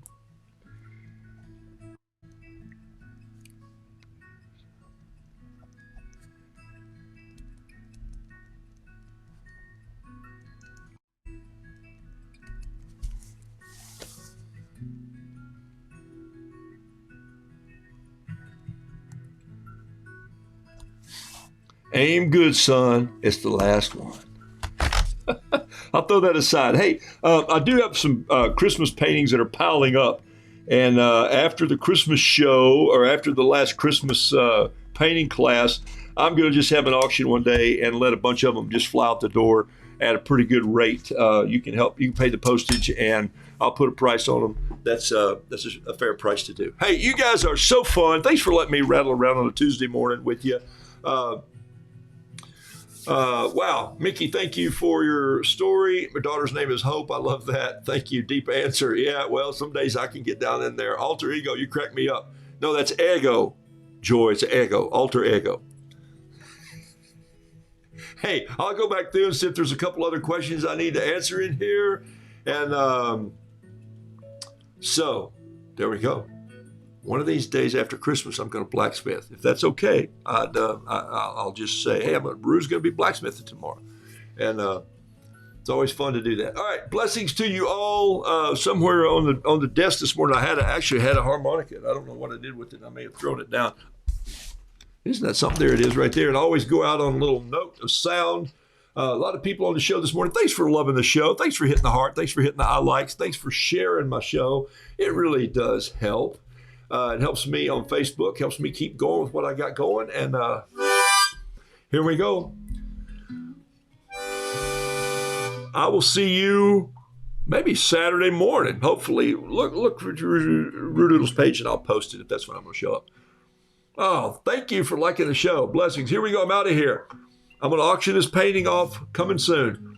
Aim good, son. It's the last one. I'll throw that aside. Hey, I do have some Christmas paintings that are piling up. And after the Christmas show or after the last Christmas painting class, I'm going to just have an auction one day and let a bunch of them just fly out the door at a pretty good rate. You can pay the postage and I'll put a price on them. That's a fair price to do. Hey, you guys are so fun. Thanks for letting me rattle around on a Tuesday morning with you. Wow, Mickey, thank you for your story. My daughter's name is Hope. I love that. Thank you. Deep answer. Yeah, well, some days I can get down in there. Alter ego, you crack me up. No, that's ego. Joy, it's ego. Alter ego. Hey, I'll go back through and see if there's a couple other questions I need to answer in here. And so there we go. One of these days after Christmas, I'm going to blacksmith. If that's okay, I'll just say, hey, Rue's going to be blacksmithing tomorrow. And it's always fun to do that. All right, blessings to you all. Somewhere on the desk this morning, I actually had a harmonica. I don't know what I did with it. I may have thrown it down. Isn't that something? There it is right there. And I always go out on a little note of sound. A lot of people on the show this morning. Thanks for loving the show. Thanks for hitting the heart. Thanks for hitting the I likes. Thanks for sharing my show. It really does help. It helps me on Facebook, helps me keep going with what I got going. And here we go. I will see you maybe Saturday morning. Hopefully, look for Roodoodles page and I'll post it if that's when I'm going to show up. Oh, thank you for liking the show. Blessings. Here we go. I'm out of here. I'm going to auction this painting off coming soon.